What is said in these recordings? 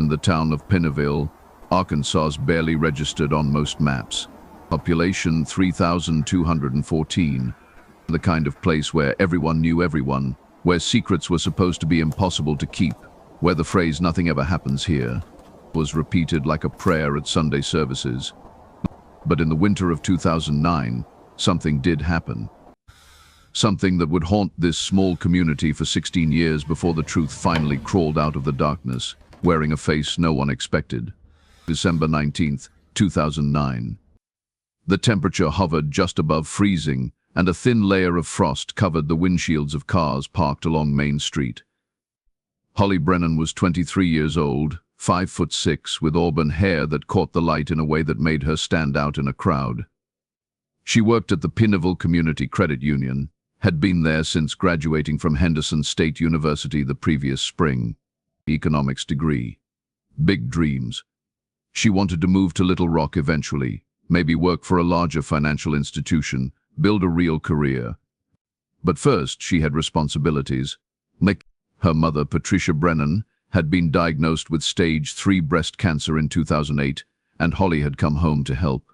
the town of Pineville, Arkansas, barely registered on most maps. Population 3,214. The kind of place where everyone knew everyone, where secrets were supposed to be impossible to keep, where the phrase "nothing ever happens here" was repeated like a prayer at Sunday services. But in the winter of 2009, something did happen. Something that would haunt this small community for 16 years before the truth finally crawled out of the darkness, wearing a face no one expected. December 19th, 2009. The temperature hovered just above freezing, and a thin layer of frost covered the windshields of cars parked along Main Street. Holly Brennan was 23 years old, 5'6", with auburn hair that caught the light in a way that made her stand out in a crowd. She worked at the Pineville Community Credit Union, had been there since graduating from Henderson State University the previous spring. Economics degree. Big dreams. She wanted to move to Little Rock eventually, maybe work for a larger financial institution, build a real career. But first, she had responsibilities. Her mother, Patricia Brennan, had been diagnosed with stage 3 breast cancer in 2008, and Holly had come home to help.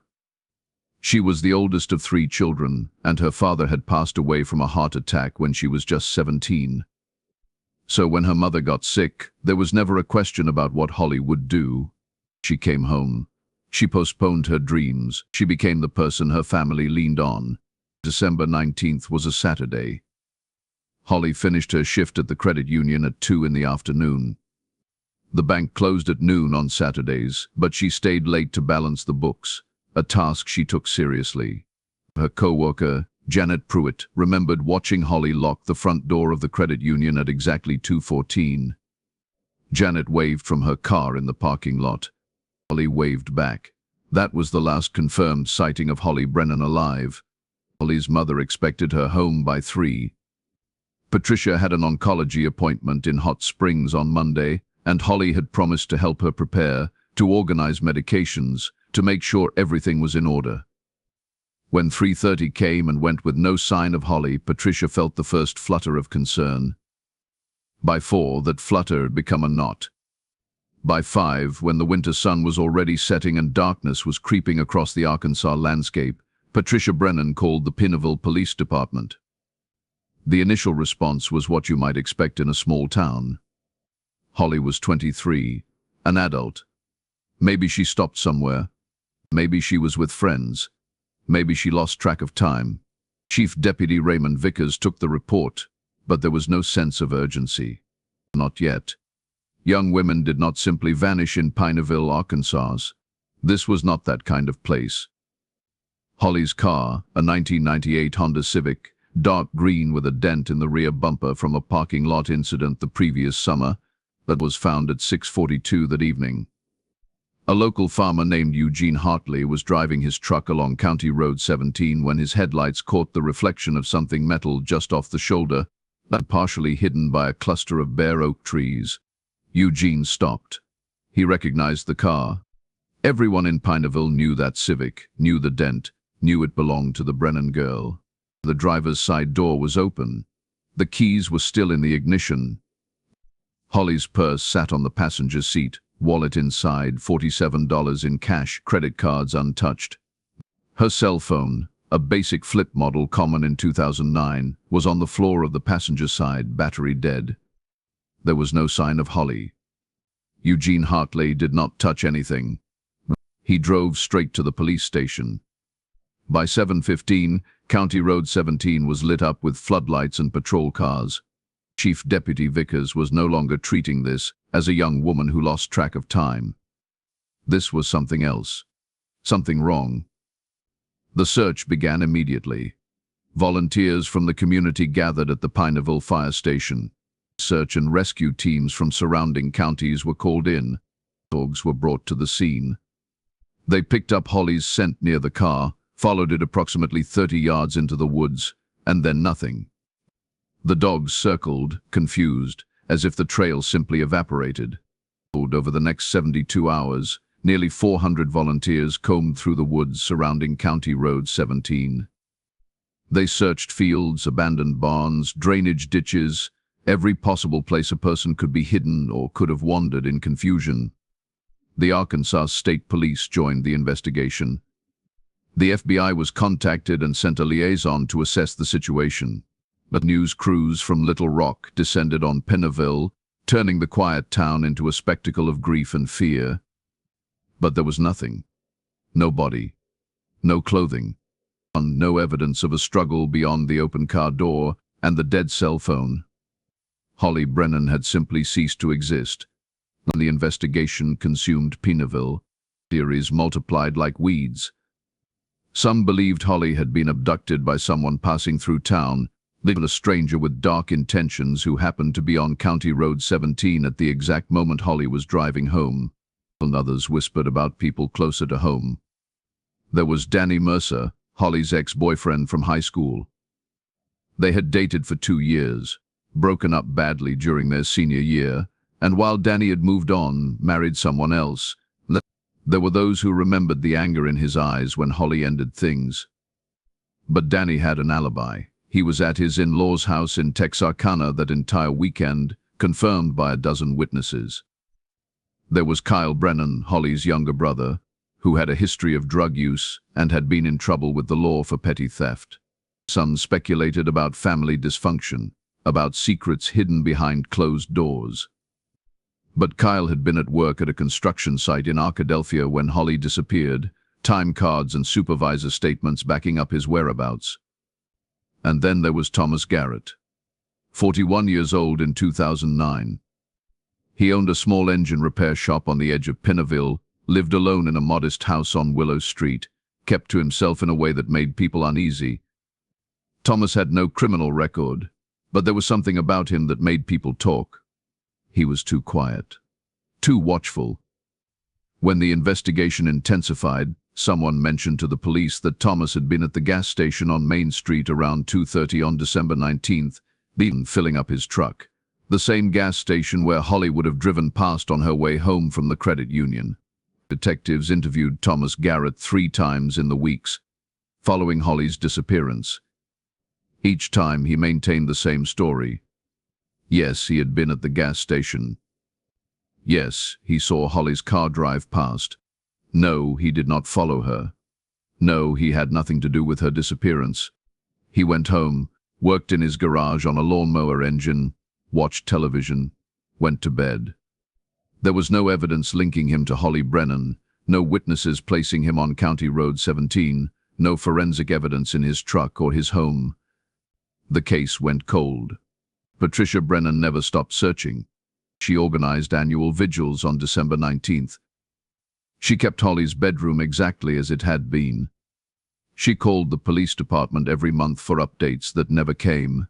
She was the oldest of 3 children, and her father had passed away from a heart attack when she was just 17. So when her mother got sick, there was never a question about what Holly would do. She came home. She postponed her dreams. She became the person her family leaned on. December 19th was a Saturday. Holly finished her shift at the credit union at 2 in the afternoon. The bank closed at noon on Saturdays, but she stayed late to balance the books, a task she took seriously. Her co-worker, Janet Pruitt, remembered watching Holly lock the front door of the credit union at exactly 2:14. Janet waved from her car in the parking lot. Holly waved back. That was the last confirmed sighting of Holly Brennan alive. Holly's mother expected her home by 3. Patricia had an oncology appointment in Hot Springs on Monday, and Holly had promised to help her prepare, to organize medications, to make sure everything was in order. When 3:30 came and went with no sign of Holly, Patricia felt the first flutter of concern. By 4, that flutter had become a knot. By 5, when the winter sun was already setting and darkness was creeping across the Arkansas landscape, Patricia Brennan called the Pineville Police Department. The initial response was what you might expect in a small town. Holly was 23, an adult. Maybe she stopped somewhere. Maybe she was with friends. Maybe she lost track of time. Chief Deputy Raymond Vickers took the report, but there was no sense of urgency. Not yet. Young women did not simply vanish in Pineville, Arkansas. This was not that kind of place. Holly's car, a 1998 Honda Civic, dark green with a dent in the rear bumper from a parking lot incident the previous summer, that was found at 6:42 that evening. A local farmer named Eugene Hartley was driving his truck along County Road 17 when his headlights caught the reflection of something metal just off the shoulder, partially hidden by a cluster of bare oak trees. Eugene stopped. He recognized the car. Everyone in Pineville knew that Civic, knew the dent, knew it belonged to the Brennan girl. The driver's side door was open. The keys were still in the ignition. Holly's purse sat on the passenger seat, wallet inside, $47 in cash, credit cards untouched. Her cell phone, a basic flip model common in 2009, was on the floor of the passenger side, battery dead. There was no sign of Holly. Eugene Hartley did not touch anything. He drove straight to the police station. By 7:15, County Road 17 was lit up with floodlights and patrol cars. Chief Deputy Vickers was no longer treating this as a young woman who lost track of time. This was something else. Something wrong. The search began immediately. Volunteers from the community gathered at the Pineville fire station. Search and rescue teams from surrounding counties were called in. Dogs were brought to the scene. They picked up Holly's scent near the car, followed it approximately 30 yards into the woods, and then nothing. The dogs circled, confused, as if the trail simply evaporated. Over the next 72 hours, nearly 400 volunteers combed through the woods surrounding County Road 17. They searched fields, abandoned barns, drainage ditches, every possible place a person could be hidden or could have wandered in confusion. The Arkansas State Police joined the investigation. The FBI was contacted and sent a liaison to assess the situation. But news crews from Little Rock descended on Pineville, turning the quiet town into a spectacle of grief and fear. But there was nothing. No body. No clothing. No evidence of a struggle beyond the open car door and the dead cell phone. Holly Brennan had simply ceased to exist, and the investigation consumed Pineville. Theories multiplied like weeds. Some believed Holly had been abducted by someone passing through town, leaving a stranger with dark intentions who happened to be on County Road 17 at the exact moment Holly was driving home. And others whispered about people closer to home. There was Danny Mercer, Holly's ex-boyfriend from high school. They had dated for 2 years, broken up badly during their senior year, and while Danny had moved on, married someone else, there were those who remembered the anger in his eyes when Holly ended things. But Danny had an alibi. He was at his in-laws' house in Texarkana that entire weekend, confirmed by a dozen witnesses. There was Kyle Brennan, Holly's younger brother, who had a history of drug use and had been in trouble with the law for petty theft. Some speculated about family dysfunction, about secrets hidden behind closed doors. But Kyle had been at work at a construction site in Arkadelphia when Holly disappeared, time cards and supervisor statements backing up his whereabouts. And then there was Thomas Garrett, 41 years old in 2009. He owned a small engine repair shop on the edge of Pineville, lived alone in a modest house on Willow Street, kept to himself in a way that made people uneasy. Thomas had no criminal record, but there was something about him that made people talk. He was too quiet, too watchful. When the investigation intensified, someone mentioned to the police that Thomas had been at the gas station on Main Street around 2:30 on December 19th, filling up his truck. The same gas station where Holly would have driven past on her way home from the credit union. Detectives interviewed Thomas Garrett 3 times in the weeks following Holly's disappearance. Each time he maintained the same story. Yes, he had been at the gas station. Yes, he saw Holly's car drive past. No, he did not follow her. No, he had nothing to do with her disappearance. He went home, worked in his garage on a lawnmower engine, watched television, went to bed. There was no evidence linking him to Holly Brennan, no witnesses placing him on County Road 17, no forensic evidence in his truck or his home. The case went cold. Patricia Brennan never stopped searching. She organized annual vigils on December 19th. She kept Holly's bedroom exactly as it had been. She called the police department every month for updates that never came.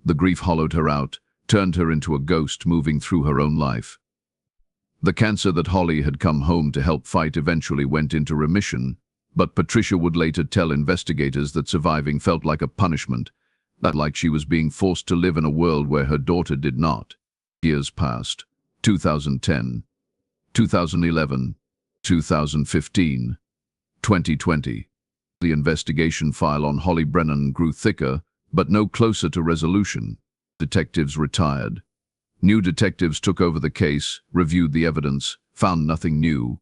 The grief hollowed her out, turned her into a ghost moving through her own life. The cancer that Holly had come home to help fight eventually went into remission, but Patricia would later tell investigators that surviving felt like a punishment, that like she was being forced to live in a world where her daughter did not. Years passed. 2010, 2011, 2015, 2020. The investigation file on Holly Brennan grew thicker, but no closer to resolution. Detectives retired. New detectives took over the case, reviewed the evidence, found nothing new.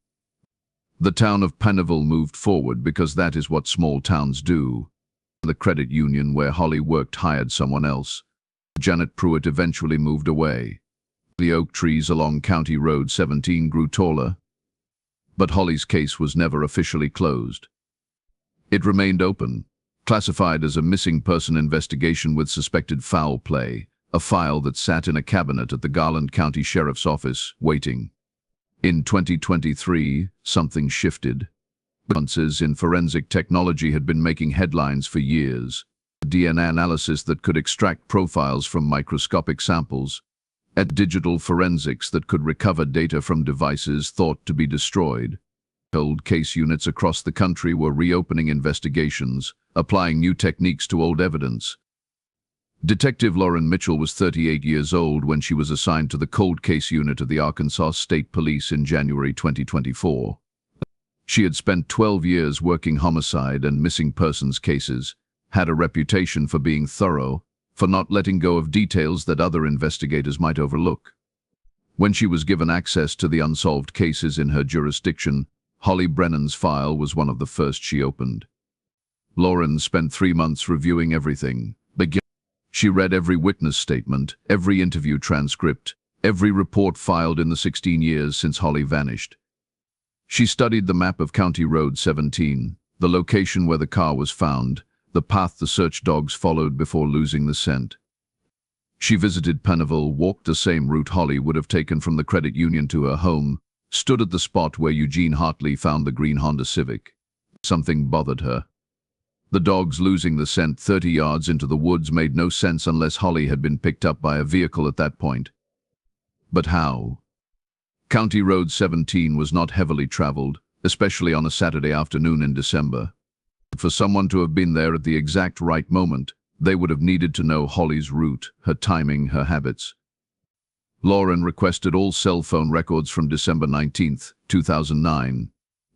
The town of Pineville moved forward because that is what small towns do. The credit union where Holly worked hired someone else. Janet Pruitt eventually moved away. The oak trees along County Road 17 grew taller. But Holly's case was never officially closed. It remained open, classified as a missing person investigation with suspected foul play, a file that sat in a cabinet at the Garland County Sheriff's Office, waiting. In 2023, something shifted. Advances in forensic technology had been making headlines for years. DNA analysis that could extract profiles from microscopic samples, and digital forensics that could recover data from devices thought to be destroyed. Old case units across the country were reopening investigations, applying new techniques to old evidence. Detective Lauren Mitchell was 38 years old when she was assigned to the cold case unit of the Arkansas State Police in January 2024. She had spent 12 years working homicide and missing persons cases, had a reputation for being thorough, for not letting go of details that other investigators might overlook. When she was given access to the unsolved cases in her jurisdiction, Holly Brennan's file was one of the first she opened. Lauren spent 3 months reviewing everything. She read every witness statement, every interview transcript, every report filed in the 16 years since Holly vanished. She studied the map of County Road 17, the location where the car was found, the path the search dogs followed before losing the scent. She visited Pineville, walked the same route Holly would have taken from the credit union to her home, stood at the spot where Eugene Hartley found the green Honda Civic. Something bothered her. The dogs losing the scent 30 yards into the woods made no sense unless Holly had been picked up by a vehicle at that point. But how? County Road 17 was not heavily traveled, especially on a Saturday afternoon in December. For someone to have been there at the exact right moment, they would have needed to know Holly's route, her timing, her habits. Lauren requested all cell phone records from December 19, 2009.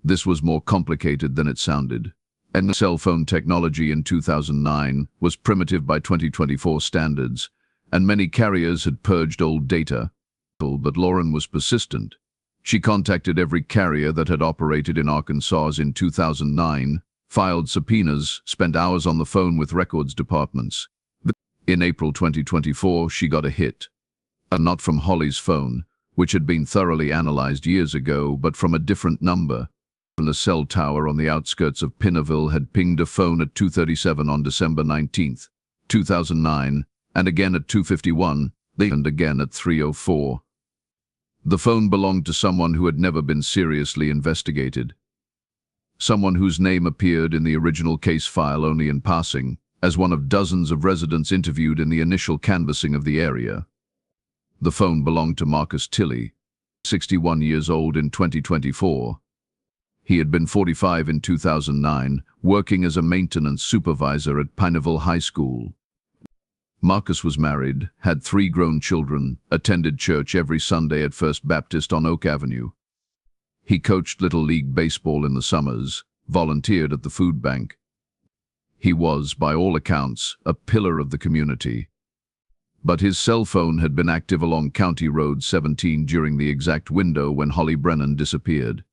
This was more complicated than it sounded. And cell phone technology in 2009 was primitive by 2024 standards, and many carriers had purged old data. But Lauren was persistent. She contacted every carrier that had operated in Arkansas in 2009, filed subpoenas, spent hours on the phone with records departments. In April 2024, she got a hit. Not from Holly's phone, which had been thoroughly analyzed years ago, but from a different number. The cell tower on the outskirts of Pineville had pinged a phone at 2:37 on December 19, 2009, and again at 2:51, and again at 3:04. The phone belonged to someone who had never been seriously investigated. Someone whose name appeared in the original case file only in passing, as one of dozens of residents interviewed in the initial canvassing of the area. The phone belonged to Marcus Tilley, 61 years old in 2024. He had been 45 in 2009, working as a maintenance supervisor at Pineville High School. Marcus was married, had 3 grown children, attended church every Sunday at First Baptist on Oak Avenue. He coached Little League baseball in the summers, volunteered at the food bank. He was, by all accounts, a pillar of the community. But his cell phone had been active along County Road 17 during the exact window when Holly Brennan disappeared.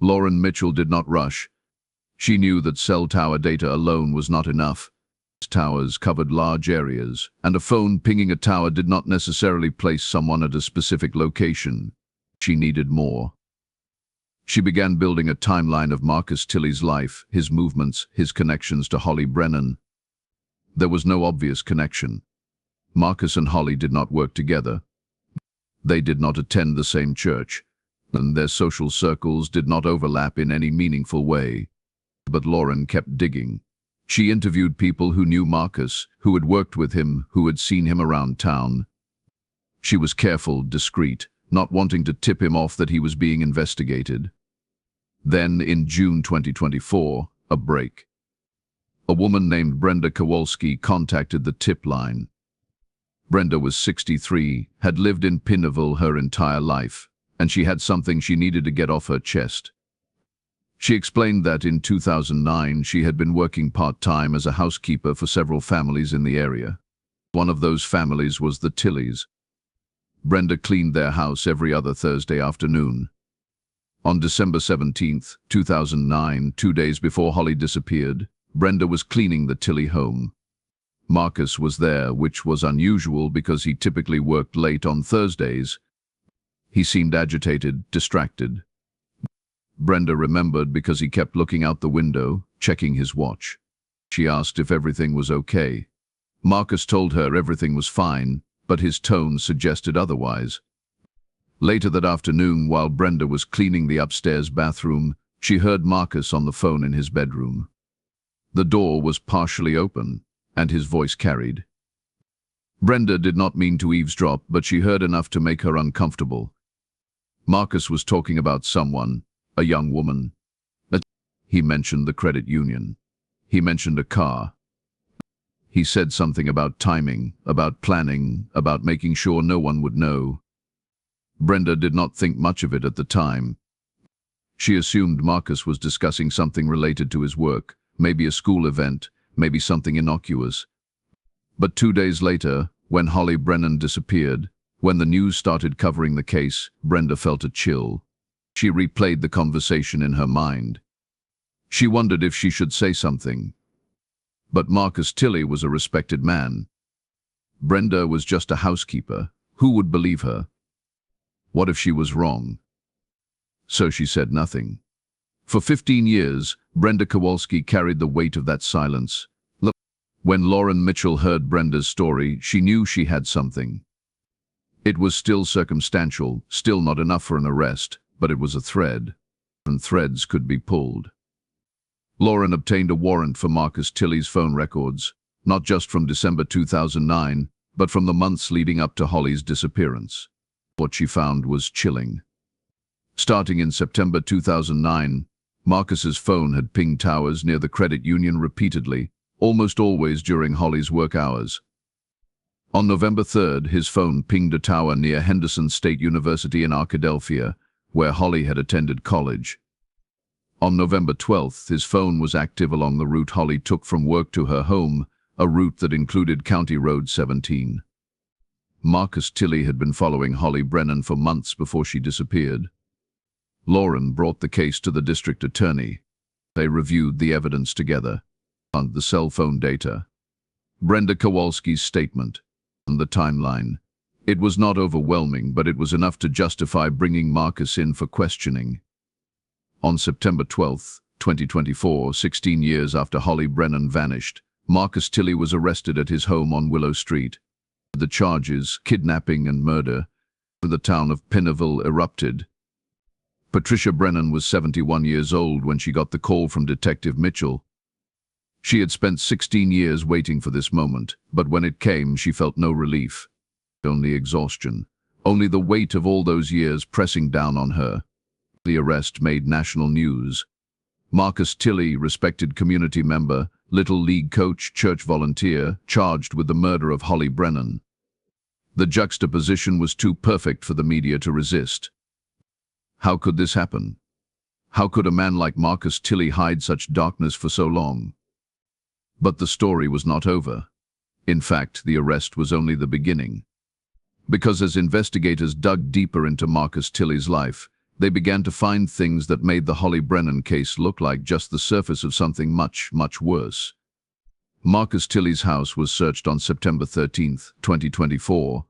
Lauren Mitchell did not rush. She knew that cell tower data alone was not enough. Towers covered large areas, and a phone pinging a tower did not necessarily place someone at a specific location. She needed more. She began building a timeline of Marcus Tilley's life, his movements, his connections to Holly Brennan. There was no obvious connection. Marcus and Holly did not work together. They did not attend the same church, and their social circles did not overlap in any meaningful way. But Lauren kept digging. She interviewed people who knew Marcus, who had worked with him, who had seen him around town. She was careful, discreet, not wanting to tip him off that he was being investigated. Then, in June 2024, a break. A woman named Brenda Kowalski contacted the tip line. Brenda was 63, had lived in Pineville her entire life, and she had something she needed to get off her chest. She explained that in 2009 she had been working part-time as a housekeeper for several families in the area. One of those families was the Tilleys. Brenda cleaned their house every other Thursday afternoon. On December 17, 2009, 2 days before Holly disappeared, Brenda was cleaning the Tilley home. Marcus was there, which was unusual because he typically worked late on Thursdays. He seemed agitated, distracted. Brenda remembered because he kept looking out the window, checking his watch. She asked if everything was okay. Marcus told her everything was fine, but his tone suggested otherwise. Later that afternoon, while Brenda was cleaning the upstairs bathroom, she heard Marcus on the phone in his bedroom. The door was partially open, and his voice carried. Brenda did not mean to eavesdrop, but she heard enough to make her uncomfortable. Marcus was talking about someone, a young woman. He mentioned the credit union. He mentioned a car. He said something about timing, about planning, about making sure no one would know. Brenda did not think much of it at the time. She assumed Marcus was discussing something related to his work, maybe a school event, maybe something innocuous. But 2 days later, when Holly Brennan disappeared, When the news started covering the case, Brenda felt a chill. She replayed the conversation in her mind. She wondered if she should say something. But Marcus Tilley was a respected man. Brenda was just a housekeeper. Who would believe her? What if she was wrong? So she said nothing. For 15 years, Brenda Kowalski carried the weight of that silence. When Lauren Mitchell heard Brenda's story, she knew she had something. It was still circumstantial, still not enough for an arrest, but it was a thread, and threads could be pulled. Lauren obtained a warrant for Marcus Tilley's phone records, not just from December 2009, but from the months leading up to Holly's disappearance. What she found was chilling. Starting in September 2009, Marcus's phone had pinged towers near the credit union repeatedly, almost always during Holly's work hours. On November 3rd, his phone pinged a tower near Henderson State University in Arkadelphia, where Holly had attended college. On November 12th, his phone was active along the route Holly took from work to her home, a route that included County Road 17. Marcus Tilley had been following Holly Brennan for months before she disappeared. Lauren brought the case to the district attorney. They reviewed the evidence together, and the cell phone data, Brenda Kowalski's statement, and the timeline. It was not overwhelming, but it was enough to justify bringing Marcus in for questioning. On September 12, 2024, 16 years after Holly Brennan vanished, Marcus Tilley was arrested at his home on Willow Street. The charges, kidnapping and murder, the town of Pineville erupted. Patricia Brennan was 71 years old when she got the call from Detective Mitchell. She had spent 16 years waiting for this moment, but when it came, she felt no relief. Only exhaustion. Only the weight of all those years pressing down on her. The arrest made national news. Marcus Tilley, respected community member, Little League coach, church volunteer, charged with the murder of Holly Brennan. The juxtaposition was too perfect for the media to resist. How could this happen? How could a man like Marcus Tilley hide such darkness for so long? But the story was not over. In fact, the arrest was only the beginning. Because as investigators dug deeper into Marcus Tilley's life, they began to find things that made the Holly Brennan case look like just the surface of something much, much worse. Marcus Tilley's house was searched on September 13, 2024.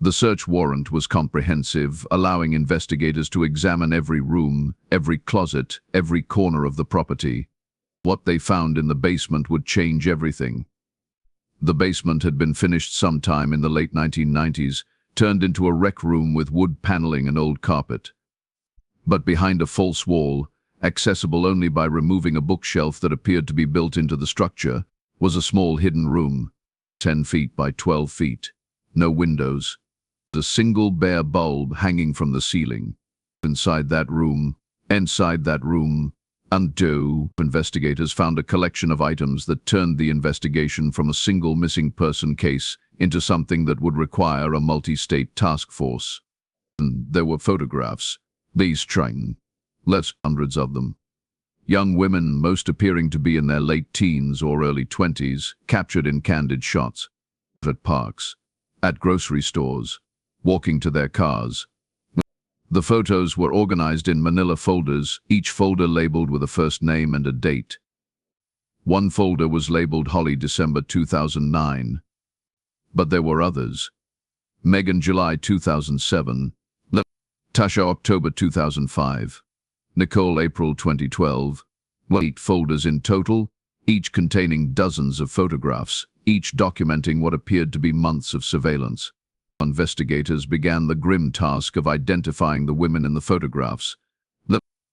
The search warrant was comprehensive, allowing investigators to examine every room, every closet, every corner of the property. What they found in the basement would change everything. The basement had been finished sometime in the late 1990s, turned into a rec room with wood paneling and old carpet. But behind a false wall, accessible only by removing a bookshelf that appeared to be built into the structure, was a small hidden room, 10 feet by 12 feet. No windows. A single bare bulb hanging from the ceiling. Inside that room, investigators found a collection of items that turned the investigation from a single missing person case into something that would require a multi-state task force. And there were photographs. These hundreds of them. Young women, most appearing to be in their late teens or early 20s, captured in candid shots. At parks, at grocery stores, walking to their cars. The photos were organized in manila folders, each folder labeled with a first name and a date. One folder was labeled Holly December 2009. But there were others. Megan July 2007. Tasha October 2005. Nicole April 2012. 8 folders in total, each containing dozens of photographs, each documenting what appeared to be months of surveillance. Investigators began the grim task of identifying the women in the photographs.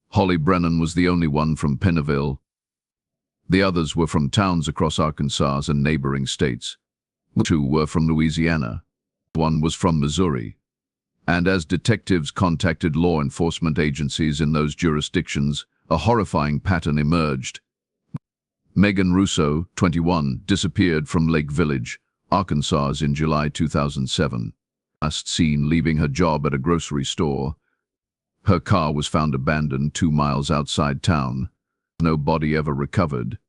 Holly Brennan was the only one from Pineville. The others were from towns across Arkansas and neighboring states. 2 were from Louisiana. 1 was from Missouri. And as detectives contacted law enforcement agencies in those jurisdictions, a horrifying pattern emerged. Megan Russo, 21, disappeared from Lake Village, Arkansas in July 2007. Last seen leaving her job at a grocery store. Her car was found abandoned 2 miles outside town. No body ever recovered.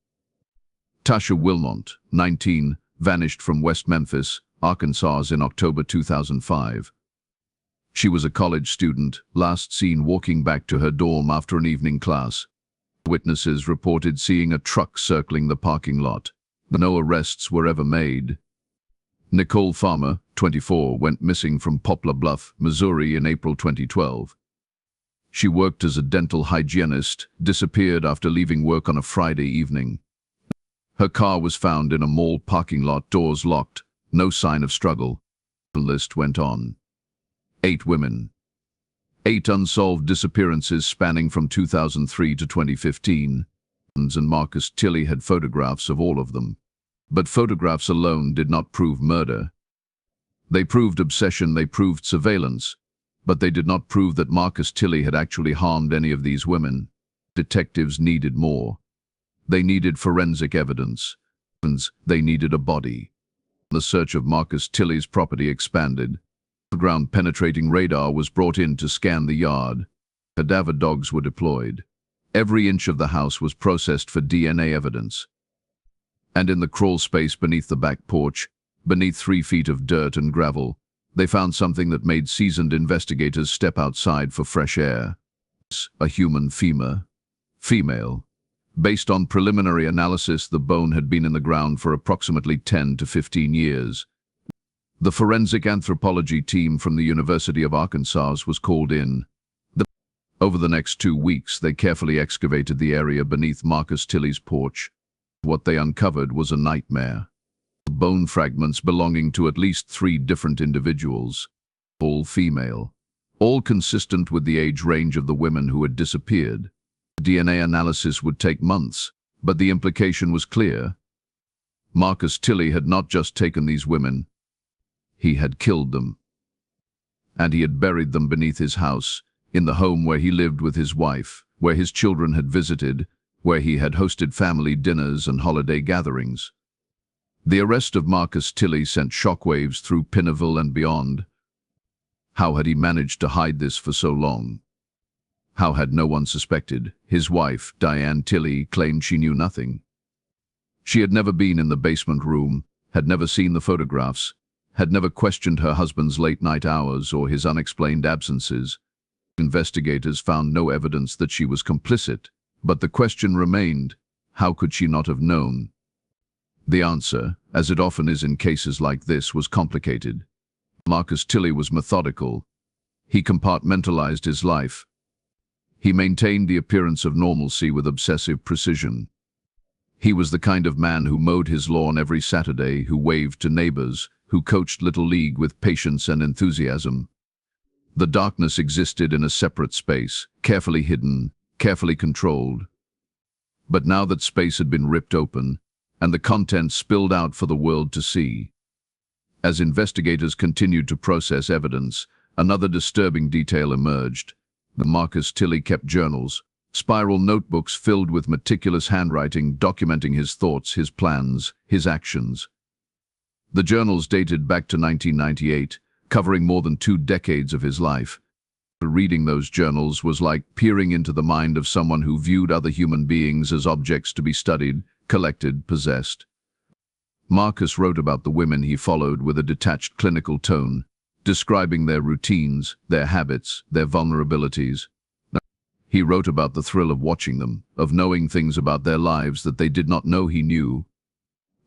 Tasha Wilmont, 19, vanished from West Memphis, Arkansas in October 2005. She was a college student, last seen walking back to her dorm after an evening class. Witnesses reported seeing a truck circling the parking lot. No arrests were ever made. Nicole Farmer, 24, went missing from Poplar Bluff, Missouri in April 2012. She worked as a dental hygienist, disappeared after leaving work on a Friday evening. Her car was found in a mall parking lot, doors locked, no sign of struggle. The list went on. 8 women. 8 unsolved disappearances spanning from 2003 to 2015. And Marcus Tilley had photographs of all of them. But photographs alone did not prove murder. They proved obsession, they proved surveillance, but they did not prove that Marcus Tilley had actually harmed any of these women. Detectives needed more. They needed forensic evidence. They needed a body. The search of Marcus Tilley's property expanded. Ground-penetrating radar was brought in to scan the yard. Cadaver dogs were deployed. Every inch of the house was processed for DNA evidence. And in the crawl space beneath the back porch, beneath 3 feet of dirt and gravel, they found something that made seasoned investigators step outside for fresh air. A human femur. Female. Based on preliminary analysis, the bone had been in the ground for approximately 10 to 15 years. The forensic anthropology team from the University of Arkansas was called in. Over the next 2 weeks, they carefully excavated the area beneath Marcus Tilley's porch. What they uncovered was a nightmare. Bone fragments belonging to at least 3 different individuals, all female, all consistent with the age range of the women who had disappeared. DNA analysis would take months, but the implication was clear. Marcus Tilley had not just taken these women, he had killed them. And he had buried them beneath his house, in the home where he lived with his wife, where his children had visited, where he had hosted family dinners and holiday gatherings. The arrest of Marcus Tilley sent shockwaves through Pineville and beyond. How had he managed to hide this for so long? How had no one suspected? His wife, Diane Tilley, claimed she knew nothing. She had never been in the basement room, had never seen the photographs, had never questioned her husband's late-night hours or his unexplained absences. Investigators found no evidence that she was complicit, but the question remained, how could she not have known? The answer, as it often is in cases like this, was complicated. Marcus Tilley was methodical. He compartmentalized his life. He maintained the appearance of normalcy with obsessive precision. He was the kind of man who mowed his lawn every Saturday, who waved to neighbors, who coached Little League with patience and enthusiasm. The darkness existed in a separate space, carefully hidden, carefully controlled. But now that space had been ripped open, and the contents spilled out for the world to see. As investigators continued to process evidence, another disturbing detail emerged. Marcus Tilley kept journals, spiral notebooks filled with meticulous handwriting documenting his thoughts, his plans, his actions. The journals dated back to 1998, covering more than 2 decades of his life. Reading those journals was like peering into the mind of someone who viewed other human beings as objects to be studied, collected, possessed. Marcus wrote about the women he followed with a detached clinical tone, describing their routines, their habits, their vulnerabilities. He wrote about the thrill of watching them, of knowing things about their lives that they did not know he knew.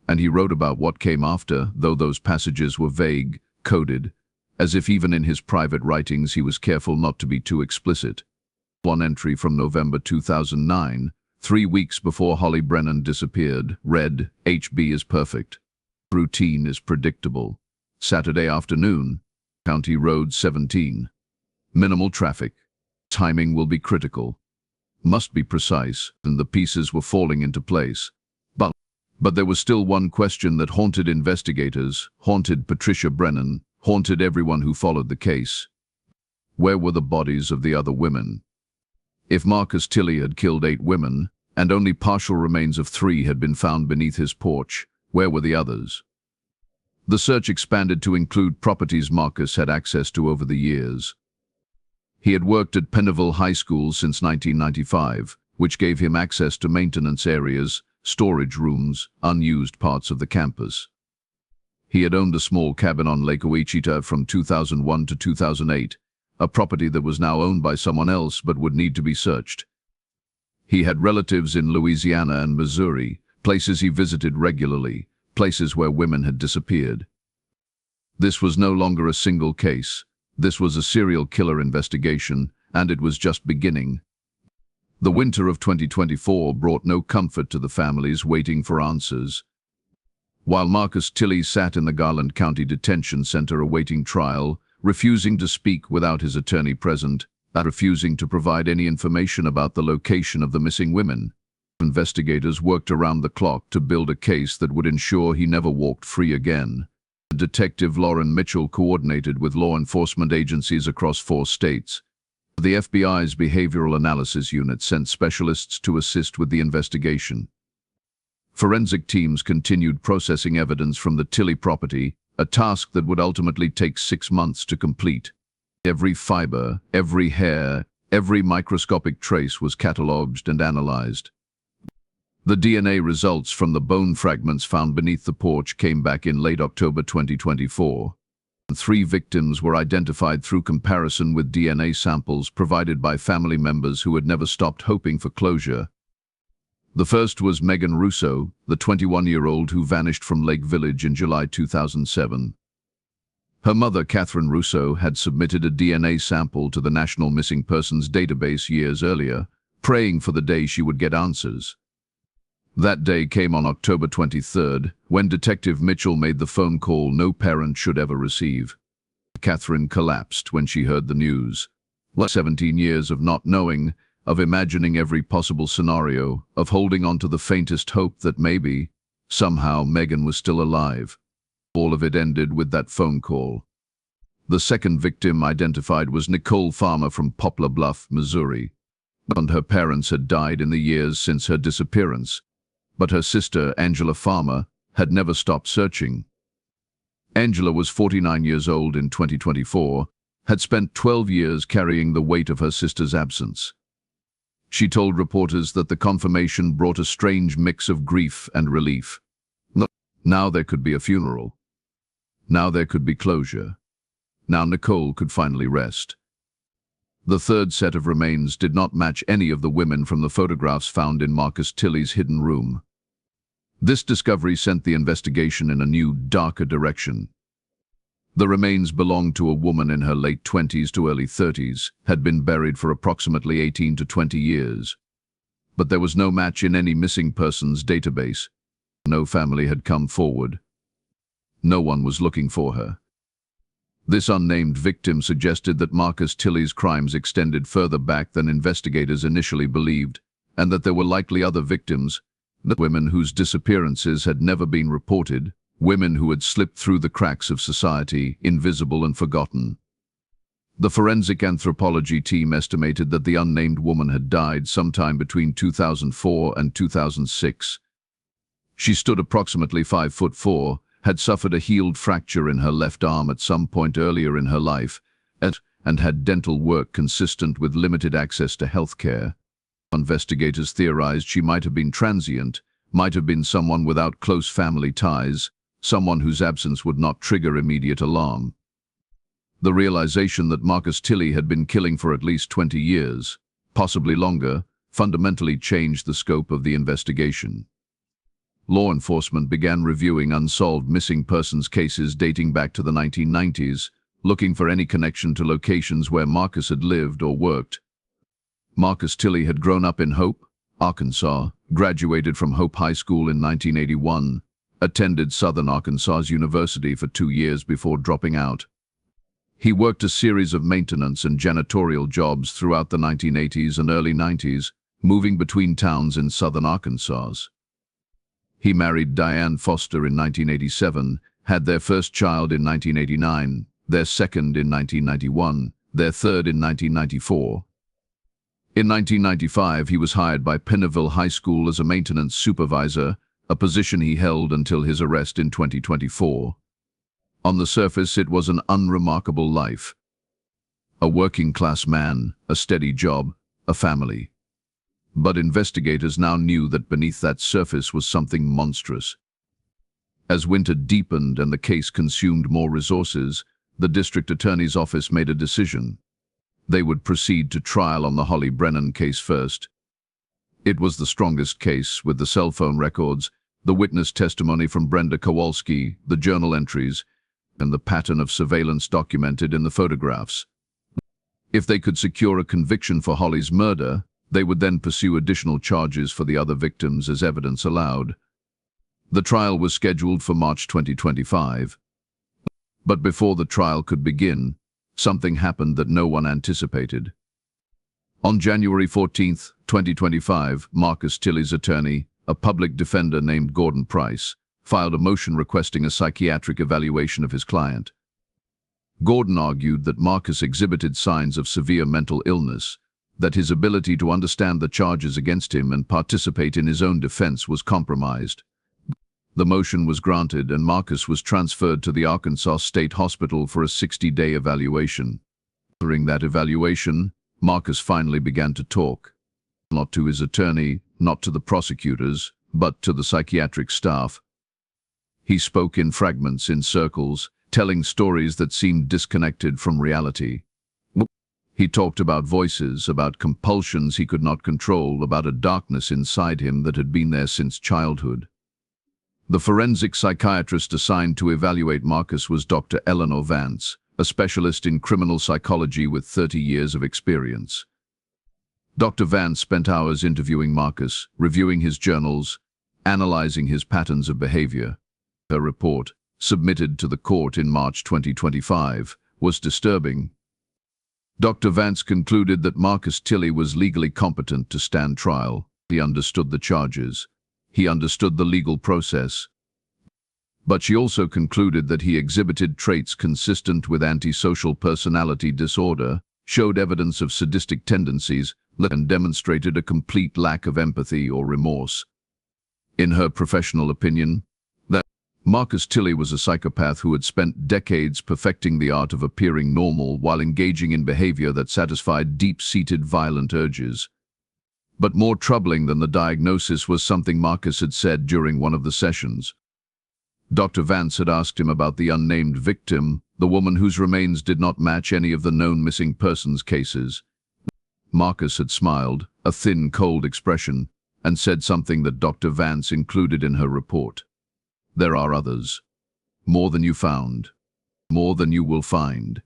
And he wrote about what came after, though those passages were vague, coded, as if even in his private writings he was careful not to be too explicit. One entry from November 2009, 3 weeks before Holly Brennan disappeared, read, HB is perfect. Routine is predictable. Saturday afternoon, County Road 17. Minimal traffic. Timing will be critical. Must be precise, and the pieces were falling into place. But there was still one question that haunted investigators, haunted Patricia Brennan, haunted everyone who followed the case. Where were the bodies of the other women? If Marcus Tilley had killed 8 women, and only partial remains of 3 had been found beneath his porch, where were the others? The search expanded to include properties Marcus had access to over the years. He had worked at Pineville High School since 1995, which gave him access to maintenance areas, storage rooms, unused parts of the campus. He had owned a small cabin on Lake Ouachita from 2001 to 2008, a property that was now owned by someone else but would need to be searched. He had relatives in Louisiana and Missouri, places he visited regularly, places where women had disappeared. This was no longer a single case. This was a serial killer investigation, and it was just beginning. The winter of 2024 brought no comfort to the families waiting for answers. While Marcus Tilley sat in the Garland County Detention Center awaiting trial, refusing to speak without his attorney present, and refusing to provide any information about the location of the missing women, investigators worked around the clock to build a case that would ensure he never walked free again. Detective Lauren Mitchell coordinated with law enforcement agencies across 4 states. The FBI's Behavioral Analysis Unit sent specialists to assist with the investigation. Forensic teams continued processing evidence from the Tilley property, a task that would ultimately take 6 months to complete. Every fiber, every hair, every microscopic trace was catalogued and analyzed. The DNA results from the bone fragments found beneath the porch came back in late October 2024. 3 victims were identified through comparison with DNA samples provided by family members who had never stopped hoping for closure. The first was Megan Russo, the 21-year-old who vanished from Lake Village in July 2007. Her mother, Catherine Russo, had submitted a DNA sample to the National Missing Persons Database years earlier, praying for the day she would get answers. That day came on October 23rd, when Detective Mitchell made the phone call no parent should ever receive. Catherine collapsed when she heard the news. 17 years of not knowing, of imagining every possible scenario, of holding on to the faintest hope that maybe, somehow, Megan was still alive. All of it ended with that phone call. The second victim identified was Nicole Farmer from Poplar Bluff, Missouri. And her parents had died in the years since her disappearance. But her sister, Angela Farmer, had never stopped searching. Angela was 49 years old in 2024, had spent 12 years carrying the weight of her sister's absence. She told reporters that the confirmation brought a strange mix of grief and relief. Now there could be a funeral. Now there could be closure. Now Nicole could finally rest. The third set of remains did not match any of the women from the photographs found in Marcus Tilley's hidden room. This discovery sent the investigation in a new, darker direction. The remains belonged to a woman in her late 20s to early 30s, had been buried for approximately 18 to 20 years. But there was no match in any missing persons database. No family had come forward. No one was looking for her. This unnamed victim suggested that Marcus Tilley's crimes extended further back than investigators initially believed, and that there were likely other victims, women whose disappearances had never been reported, women who had slipped through the cracks of society, invisible and forgotten. The forensic anthropology team estimated that the unnamed woman had died sometime between 2004 and 2006. She stood approximately 5'4", had suffered a healed fracture in her left arm at some point earlier in her life, and had dental work consistent with limited access to health care. Investigators theorized she might have been transient, might have been someone without close family ties, someone whose absence would not trigger immediate alarm. The realization that Marcus Tilley had been killing for at least 20 years, possibly longer, fundamentally changed the scope of the investigation. Law enforcement began reviewing unsolved missing persons cases dating back to the 1990s, looking for any connection to locations where Marcus had lived or worked. Marcus Tilley had grown up in Hope, Arkansas, graduated from Hope High School in 1981, attended Southern Arkansas University for 2 years before dropping out. He worked a series of maintenance and janitorial jobs throughout the 1980s and early 90s, moving between towns in southern Arkansas. He married Diane Foster in 1987, had their first child in 1989, their second in 1991, their third in 1994. In 1995, he was hired by Pineville High School as a maintenance supervisor, a position he held until his arrest in 2024. On the surface, it was an unremarkable life. A working-class man, a steady job, a family. But investigators now knew that beneath that surface was something monstrous. As winter deepened and the case consumed more resources, the district attorney's office made a decision. They would proceed to trial on the Holly Brennan case first. It was the strongest case, with the cell phone records, the witness testimony from Brenda Kowalski, the journal entries, and the pattern of surveillance documented in the photographs. If they could secure a conviction for Holly's murder, they would then pursue additional charges for the other victims as evidence allowed. The trial was scheduled for March 2025. But before the trial could begin, something happened that no one anticipated. On January 14, 2025, Marcus Tilley's attorney, a public defender named Gordon Price, filed a motion requesting a psychiatric evaluation of his client. Gordon argued that Marcus exhibited signs of severe mental illness, that his ability to understand the charges against him and participate in his own defense was compromised. The motion was granted and Marcus was transferred to the Arkansas State Hospital for a 60-day evaluation. During that evaluation, Marcus finally began to talk. Not to his attorney, not to the prosecutors, but to the psychiatric staff. He spoke in fragments, in circles, telling stories that seemed disconnected from reality. He talked about voices, about compulsions he could not control, about a darkness inside him that had been there since childhood. The forensic psychiatrist assigned to evaluate Marcus was Dr. Eleanor Vance, a specialist in criminal psychology with 30 years of experience. Dr. Vance spent hours interviewing Marcus, reviewing his journals, analyzing his patterns of behavior. Her report, submitted to the court in March 2025, was disturbing. Dr. Vance concluded that Marcus Tilley was legally competent to stand trial. He understood the charges. He understood the legal process. But she also concluded that he exhibited traits consistent with antisocial personality disorder, showed evidence of sadistic tendencies, and demonstrated a complete lack of empathy or remorse. In her professional opinion, that Marcus Tilley was a psychopath who had spent decades perfecting the art of appearing normal while engaging in behavior that satisfied deep-seated violent urges. But more troubling than the diagnosis was something Marcus had said during one of the sessions. Dr. Vance had asked him about the unnamed victim, the woman whose remains did not match any of the known missing persons cases. Marcus had smiled, a thin, cold expression, and said something that Dr. Vance included in her report. There are others. More than you found. More than you will find.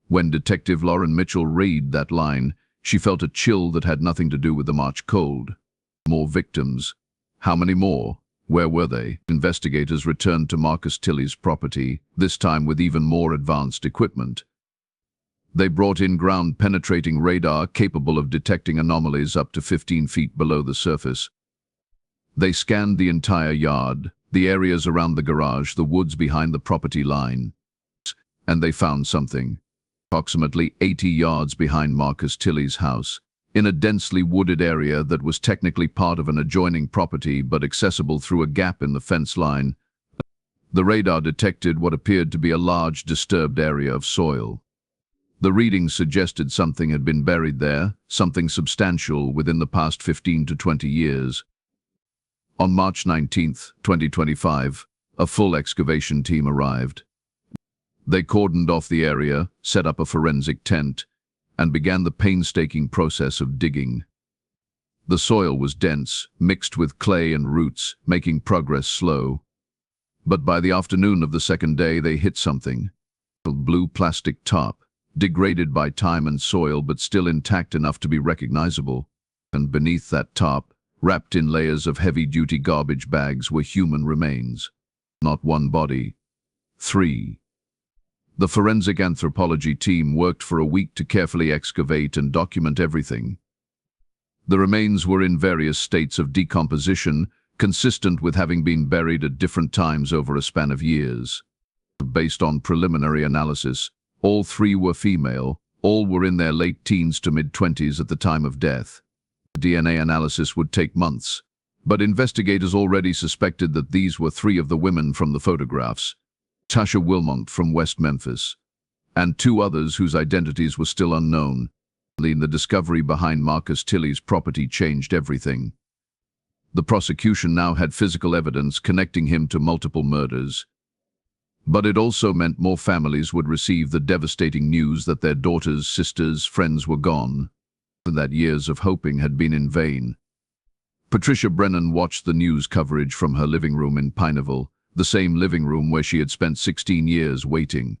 When Detective Lauren Mitchell read that line, she felt a chill that had nothing to do with the March cold. More victims. How many more? Where were they? Investigators returned to Marcus Tilley's property, this time with even more advanced equipment. They brought in ground-penetrating radar capable of detecting anomalies up to 15 feet below the surface. They scanned the entire yard, the areas around the garage, the woods behind the property line. And they found something. Approximately 80 yards behind Marcus Tilley's house, in a densely wooded area that was technically part of an adjoining property but accessible through a gap in the fence line. The radar detected what appeared to be a large disturbed area of soil. The readings suggested something had been buried there, something substantial within the past 15 to 20 years. On March 19, 2025, a full excavation team arrived. They cordoned off the area, set up a forensic tent, and began the painstaking process of digging. The soil was dense, mixed with clay and roots, making progress slow. But by the afternoon of the second day, they hit something. A blue plastic top, degraded by time and soil but still intact enough to be recognizable. And beneath that top, wrapped in layers of heavy-duty garbage bags, were human remains. Not one body. 3. The forensic anthropology team worked for a week to carefully excavate and document everything. The remains were in various states of decomposition, consistent with having been buried at different times over a span of years. Based on preliminary analysis, all 3 were female, all were in their late teens to mid-20s at the time of death. DNA analysis would take months, but investigators already suspected that these were 3 of the women from the photographs. Tasha Wilmont from West Memphis, and 2 others whose identities were still unknown. The discovery behind Marcus Tilley's property changed everything. The prosecution now had physical evidence connecting him to multiple murders. But it also meant more families would receive the devastating news that their daughters, sisters, friends were gone, and that years of hoping had been in vain. Patricia Brennan watched the news coverage from her living room in Pineville, the same living room where she had spent 16 years waiting.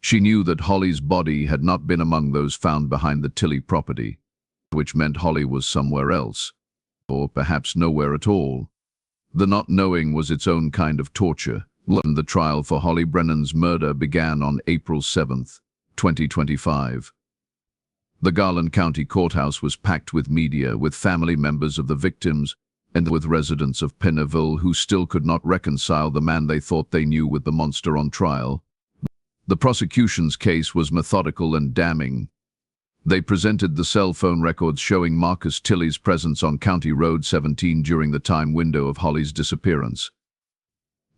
She knew that Holly's body had not been among those found behind the Tilley property, which meant Holly was somewhere else, or perhaps nowhere at all. The not knowing was its own kind of torture. The trial for Holly Brennan's murder began on April 7, 2025. The Garland County Courthouse was packed with media, with family members of the victims, and with residents of Pineville who still could not reconcile the man they thought they knew with the monster on trial. The prosecution's case was methodical and damning. They presented the cell phone records showing Marcus Tilley's presence on County Road 17 during the time window of Holly's disappearance.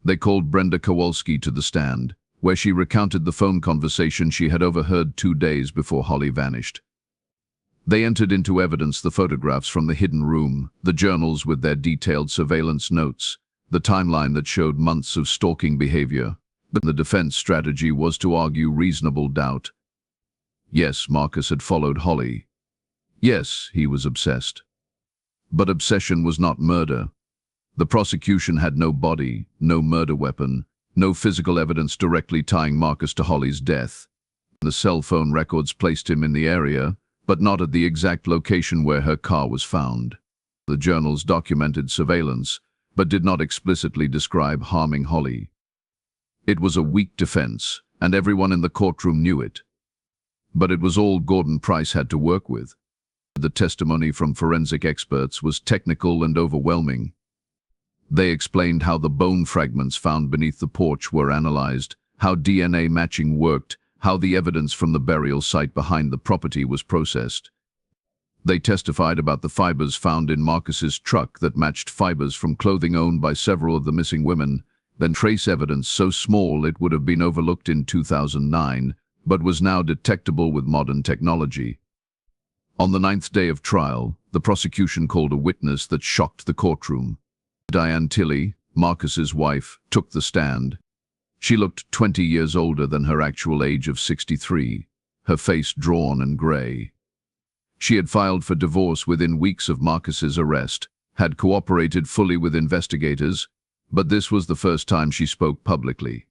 They called Brenda Kowalski to the stand, where she recounted the phone conversation she had overheard 2 days before Holly vanished. They entered into evidence the photographs from the hidden room, the journals with their detailed surveillance notes, the timeline that showed months of stalking behavior. But the defense strategy was to argue reasonable doubt. Yes, Marcus had followed Holly. Yes, he was obsessed. But obsession was not murder. The prosecution had no body, no murder weapon, no physical evidence directly tying Marcus to Holly's death. The cell phone records placed him in the area, but not at the exact location where her car was found. The journals documented surveillance, but did not explicitly describe harming Holly. It was a weak defense, and everyone in the courtroom knew it. But it was all Gordon Price had to work with. The testimony from forensic experts was technical and overwhelming. They explained how the bone fragments found beneath the porch were analyzed, how DNA matching worked, how the evidence from the burial site behind the property was processed. They testified about the fibers found in Marcus's truck that matched fibers from clothing owned by several of the missing women, then trace evidence so small it would have been overlooked in 2009, but was now detectable with modern technology. On the 9th day of trial, the prosecution called a witness that shocked the courtroom. Diane Tilley, Marcus's wife, took the stand. She looked 20 years older than her actual age of 63, her face drawn and gray. She had filed for divorce within weeks of Marcus's arrest, had cooperated fully with investigators, but this was the first time she spoke publicly.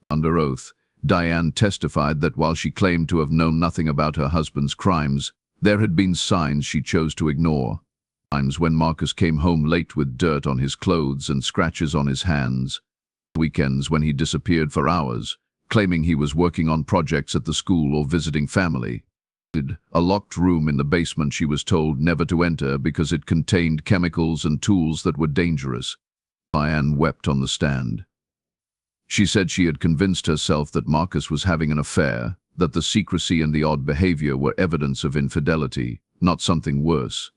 Under oath, Diane testified that while she claimed to have known nothing about her husband's crimes, there had been signs she chose to ignore. Times when Marcus came home late with dirt on his clothes and scratches on his hands. Weekends when he disappeared for hours, claiming he was working on projects at the school or visiting family. A locked room in the basement she was told never to enter because it contained chemicals and tools that were dangerous. Diane wept on the stand. She said she had convinced herself that Marcus was having an affair, that the secrecy and the odd behavior were evidence of infidelity, not something worse.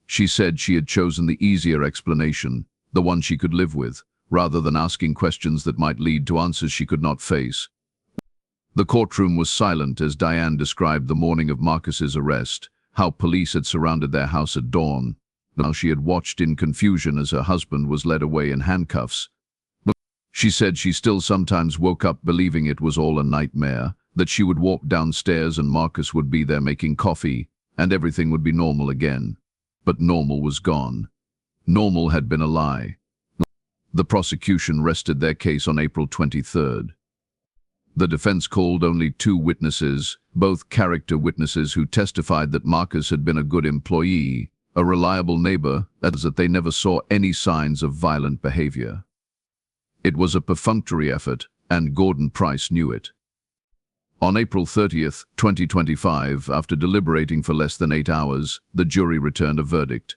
She said she had chosen the easier explanation, the one she could live with, rather than asking questions that might lead to answers she could not face. The courtroom was silent as Diane described the morning of Marcus's arrest, how police had surrounded their house at dawn, and how she had watched in confusion as her husband was led away in handcuffs. She said she still sometimes woke up believing it was all a nightmare, that she would walk downstairs and Marcus would be there making coffee, and everything would be normal again. But normal was gone. Normal had been a lie. The prosecution rested their case on April 23rd. The defense called only 2 witnesses, both character witnesses who testified that Marcus had been a good employee, a reliable neighbor, and that they never saw any signs of violent behavior. It was a perfunctory effort, and Gordon Price knew it. On April 30th, 2025, after deliberating for less than 8 hours, the jury returned a verdict.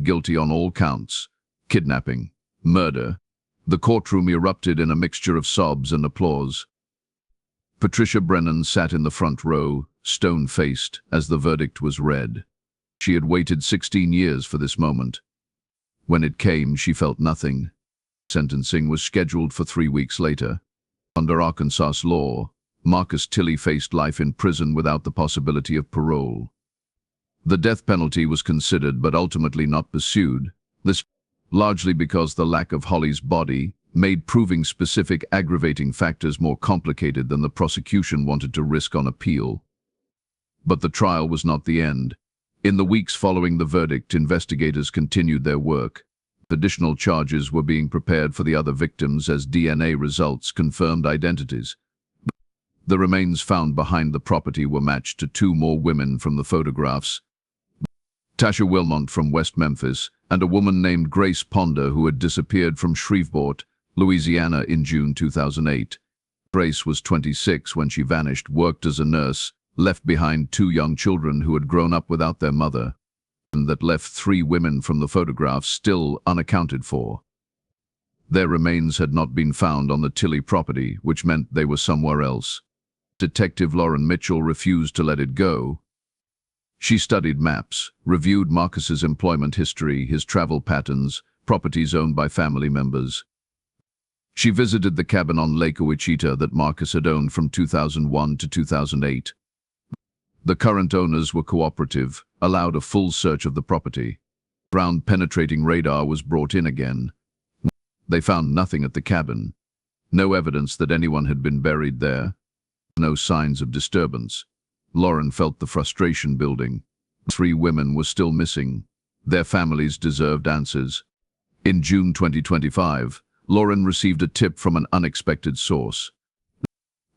Guilty on all counts. Kidnapping. Murder. The courtroom erupted in a mixture of sobs and applause. Patricia Brennan sat in the front row, stone-faced, as the verdict was read. She had waited 16 years for this moment. When it came, she felt nothing. Sentencing was scheduled for 3 weeks later. Under Arkansas law, Marcus Tilley faced life in prison without the possibility of parole. The death penalty was considered but ultimately not pursued. This largely because the lack of Holly's body made proving specific aggravating factors more complicated than the prosecution wanted to risk on appeal. But the trial was not the end. In the weeks following the verdict, investigators continued their work. Additional charges were being prepared for the other victims as DNA results confirmed identities. The remains found behind the property were matched to 2 more women from the photographs, Tasha Wilmont from West Memphis, and a woman named Grace Ponder who had disappeared from Shreveport, Louisiana in June 2008. Grace was 26 when she vanished, worked as a nurse, left behind 2 young children who had grown up without their mother, and that left 3 women from the photographs still unaccounted for. Their remains had not been found on the Tilley property, which meant they were somewhere else. Detective Lauren Mitchell refused to let it go. She studied maps, reviewed Marcus's employment history, his travel patterns, properties owned by family members. She visited the cabin on Lake Ouachita that Marcus had owned from 2001 to 2008. The current owners were cooperative, allowed a full search of the property. Ground-penetrating radar was brought in again. They found nothing at the cabin. No evidence that anyone had been buried there. No signs of disturbance. Lauren felt the frustration building. 3 women were still missing. Their families deserved answers. In June 2025, Lauren received a tip from an unexpected source.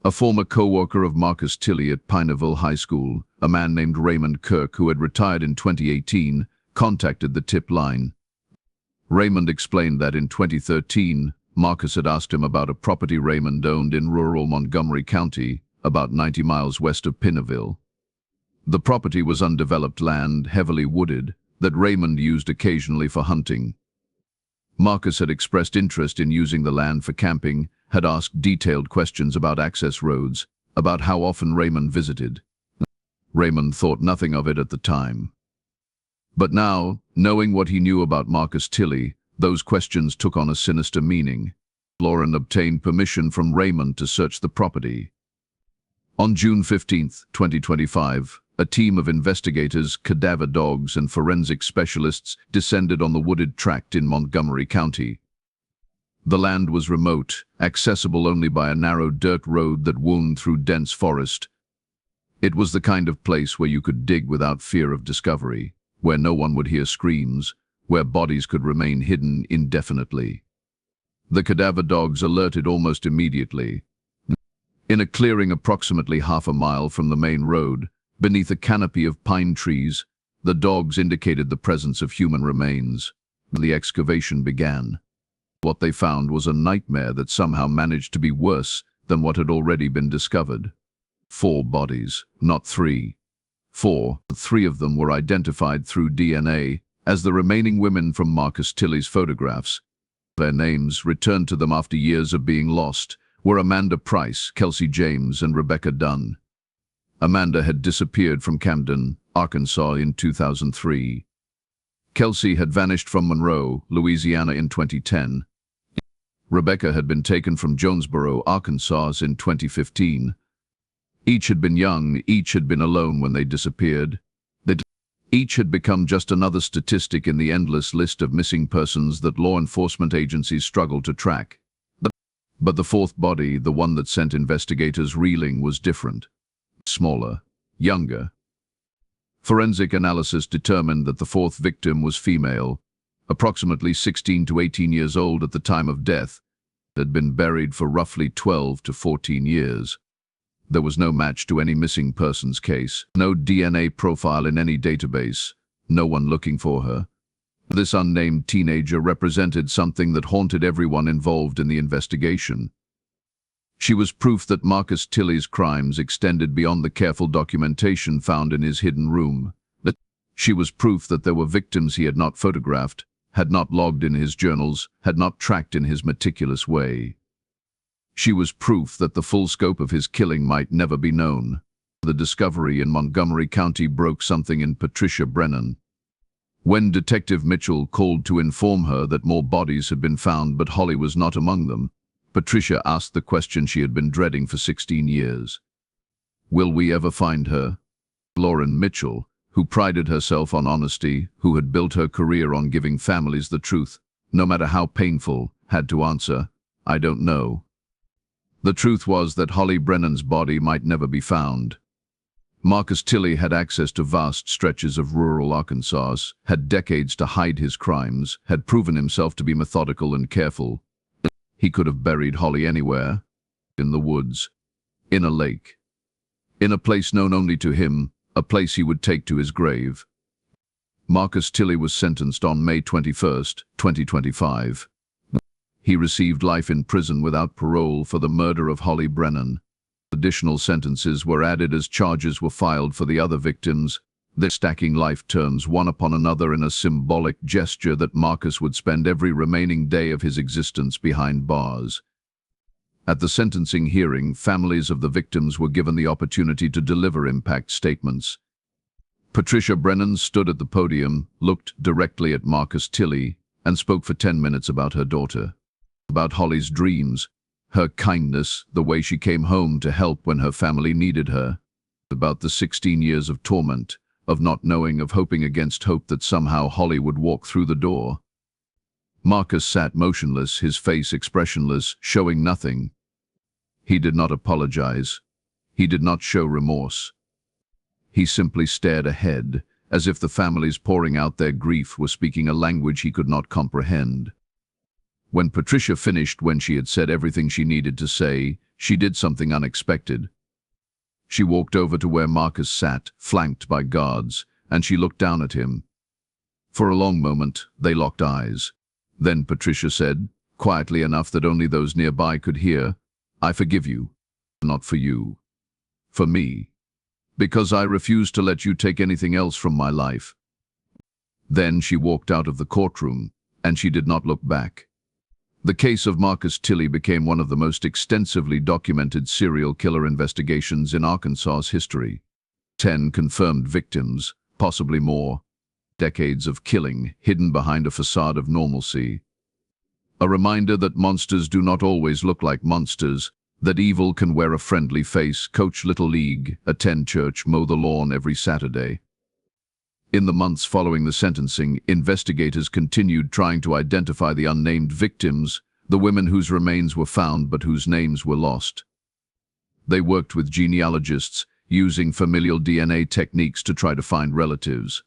A former co-worker of Marcus Tilley at Pineville High School, a man named Raymond Kirk who had retired in 2018, contacted the tip line. Raymond explained that in 2013, Marcus had asked him about a property Raymond owned in rural Montgomery County, about 90 miles west of Pineville. The property was undeveloped land, heavily wooded, that Raymond used occasionally for hunting. Marcus had expressed interest in using the land for camping, had asked detailed questions about access roads, about how often Raymond visited. Raymond thought nothing of it at the time. But now, knowing what he knew about Marcus Tilley, those questions took on a sinister meaning. Lauren obtained permission from Raymond to search the property. On June 15, 2025, a team of investigators, cadaver dogs, and forensic specialists descended on the wooded tract in Montgomery County. The land was remote, accessible only by a narrow dirt road that wound through dense forest. It was the kind of place where you could dig without fear of discovery, where no one would hear screams, where bodies could remain hidden indefinitely. The cadaver dogs alerted almost immediately. In a clearing approximately half a mile from the main road, beneath a canopy of pine trees, the dogs indicated the presence of human remains. The excavation began. What they found was a nightmare that somehow managed to be worse than what had already been discovered. 4 bodies, not 3. 4. 3 of them were identified through DNA as the remaining women from Marcus Tilley's photographs. Their names, returned to them after years of being lost, were Amanda Price, Kelsey James, and Rebecca Dunn. Amanda had disappeared from Camden, Arkansas in 2003. Kelsey had vanished from Monroe, Louisiana in 2010. Rebecca had been taken from Jonesboro, Arkansas in 2015. Each had been young, each had been alone when they disappeared. Each had become just another statistic in the endless list of missing persons that law enforcement agencies struggled to track. But the 4th body, the one that sent investigators reeling, was different. Smaller, younger. Forensic analysis determined that the 4th victim was female, approximately 16 to 18 years old at the time of death, had been buried for roughly 12 to 14 years. There was no match to any missing persons case, no DNA profile in any database, no one looking for her. This unnamed teenager represented something that haunted everyone involved in the investigation. She was proof that Marcus Tilley's crimes extended beyond the careful documentation found in his hidden room. She was proof that there were victims he had not photographed, had not logged in his journals, had not tracked in his meticulous way. She was proof that the full scope of his killing might never be known. The discovery in Montgomery County broke something in Patricia Brennan. When Detective Mitchell called to inform her that more bodies had been found but Holly was not among them, Patricia asked the question she had been dreading for 16 years. Will we ever find her? Lauren Mitchell, who prided herself on honesty, who had built her career on giving families the truth, no matter how painful, had to answer, "I don't know." The truth was that Holly Brennan's body might never be found. Marcus Tilley had access to vast stretches of rural Arkansas, had decades to hide his crimes, had proven himself to be methodical and careful. He could have buried Holly anywhere, in the woods, in a lake, in a place known only to him, a place he would take to his grave. Marcus Tilley was sentenced on May 21, 2025. He received life in prison without parole for the murder of Holly Brennan. Additional sentences were added as charges were filed for the other victims, they're stacking life terms one upon another in a symbolic gesture that Marcus would spend every remaining day of his existence behind bars. At the sentencing hearing, families of the victims were given the opportunity to deliver impact statements. Patricia Brennan stood at the podium, looked directly at Marcus Tilley, and spoke for 10 minutes about her daughter, about Holly's dreams, her kindness, the way she came home to help when her family needed her, about the 16 years of torment, of not knowing, of hoping against hope that somehow Holly would walk through the door. Marcus sat motionless, his face expressionless, showing nothing. He did not apologize. He did not show remorse. He simply stared ahead, as if the families pouring out their grief were speaking a language he could not comprehend. When Patricia finished, when she had said everything she needed to say, she did something unexpected. She walked over to where Marcus sat, flanked by guards, and she looked down at him. For a long moment, they locked eyes. Then Patricia said, quietly enough that only those nearby could hear, "I forgive you, not for you, for me, because I refuse to let you take anything else from my life." Then she walked out of the courtroom, and she did not look back. The case of Marcus Tilley became one of the most extensively documented serial killer investigations in Arkansas's history. 10 confirmed victims, possibly more. Decades of killing hidden behind a facade of normalcy. A reminder that monsters do not always look like monsters, that evil can wear a friendly face, coach Little League, attend church, mow the lawn every Saturday. In the months following the sentencing, investigators continued trying to identify the unnamed victims, the women whose remains were found but whose names were lost. They worked with genealogists, using familial DNA techniques to try to find relatives.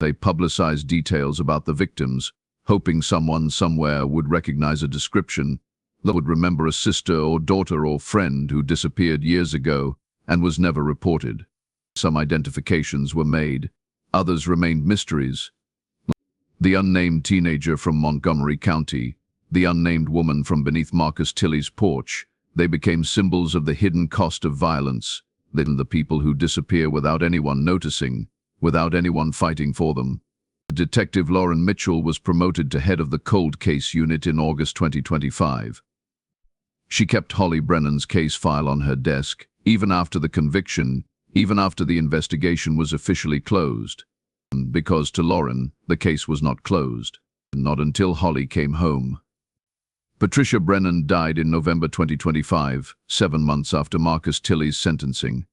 They publicized details about the victims, hoping someone somewhere would recognize a description, that would remember a sister or daughter or friend who disappeared years ago and was never reported. Some identifications were made. Others remained mysteries. The unnamed teenager from Montgomery County, the unnamed woman from beneath Marcus Tilley's porch, they became symbols of the hidden cost of violence, the people who disappear without anyone noticing, without anyone fighting for them. Detective Lauren Mitchell was promoted to head of the Cold Case Unit in August 2025. She kept Holly Brennan's case file on her desk, even after the conviction, even after the investigation was officially closed. Because to Lauren, the case was not closed. Not until Holly came home. Patricia Brennan died in November 2025, 7 months after Marcus Tilley's sentencing.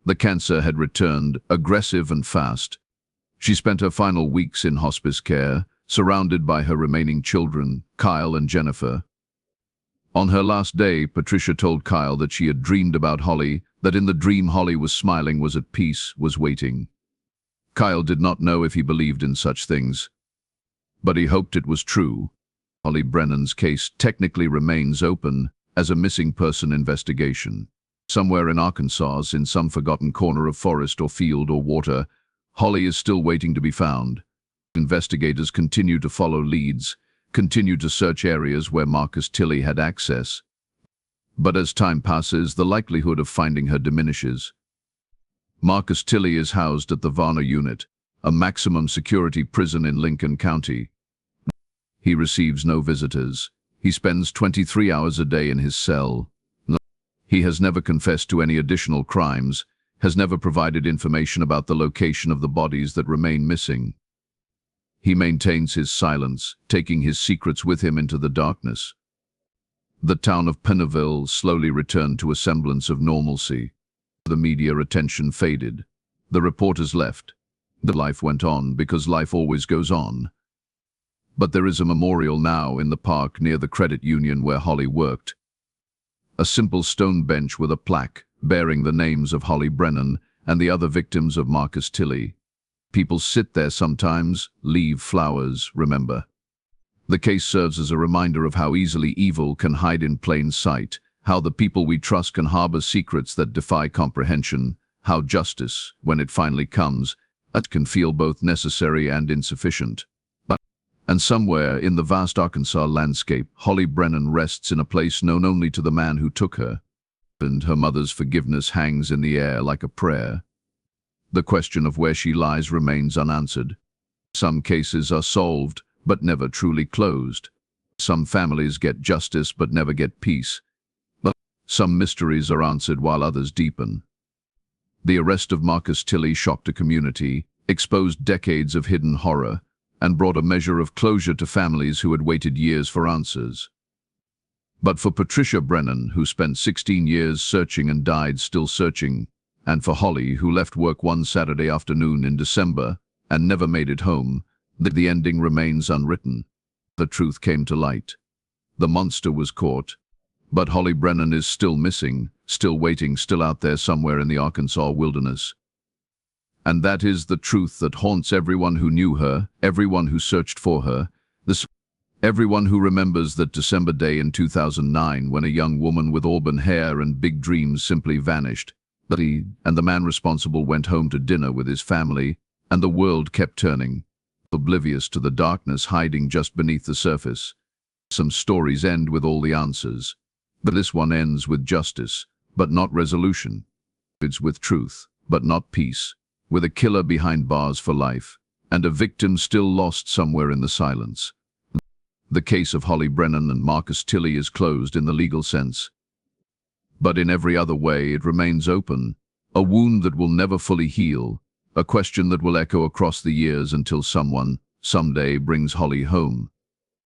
The cancer had returned, aggressive and fast. She spent her final weeks in hospice care, surrounded by her remaining children, Kyle and Jennifer. On her last day, Patricia told Kyle that she had dreamed about Holly, that in the dream Holly was smiling, was at peace, was waiting. Kyle did not know if he believed in such things, but he hoped it was true. Holly Brennan's case technically remains open as a missing person investigation. Somewhere in Arkansas, in some forgotten corner of forest or field or water, Holly is still waiting to be found. Investigators continue to follow leads, continue to search areas where Marcus Tilley had access. But as time passes, the likelihood of finding her diminishes. Marcus Tilley is housed at the Varner Unit, a maximum security prison in Lincoln County. He receives no visitors. He spends 23 hours a day in his cell. He has never confessed to any additional crimes, has never provided information about the location of the bodies that remain missing. He maintains his silence, taking his secrets with him into the darkness. The town of Pineville slowly returned to a semblance of normalcy. The media attention faded. The reporters left. The life went on because life always goes on. But there is a memorial now in the park near the credit union where Holly worked. A simple stone bench with a plaque bearing the names of Holly Brennan and the other victims of Marcus Tilley. People sit there sometimes, leave flowers, remember. The case serves as a reminder of how easily evil can hide in plain sight, how the people we trust can harbor secrets that defy comprehension, how justice, when it finally comes, can feel both necessary and insufficient. And somewhere in the vast Arkansas landscape, Holly Brennan rests in a place known only to the man who took her, and her mother's forgiveness hangs in the air like a prayer. The question of where she lies remains unanswered. Some cases are solved, but never truly closed. Some families get justice but never get peace. But some mysteries are answered while others deepen. The arrest of Marcus Tilley shocked a community, exposed decades of hidden horror, and brought a measure of closure to families who had waited years for answers. But for Patricia Brennan, who spent 16 years searching and died still searching, and for Holly, who left work one Saturday afternoon in December and never made it home, the ending remains unwritten. The truth came to light. The monster was caught, but Holly Brennan is still missing, still waiting, still out there somewhere in the Arkansas wilderness. And that is the truth that haunts everyone who knew her, everyone who searched for her, everyone who remembers that December day in 2009 when a young woman with auburn hair and big dreams simply vanished. And the man responsible went home to dinner with his family, and the world kept turning, oblivious to the darkness hiding just beneath the surface. Some stories end with all the answers, but this one ends with justice, but not resolution. It's with truth, but not peace, with a killer behind bars for life, and a victim still lost somewhere in the silence. The case of Holly Brennan and Marcus Tilley is closed in the legal sense. But in every other way it remains open, a wound that will never fully heal, a question that will echo across the years until someone, someday, brings Holly home.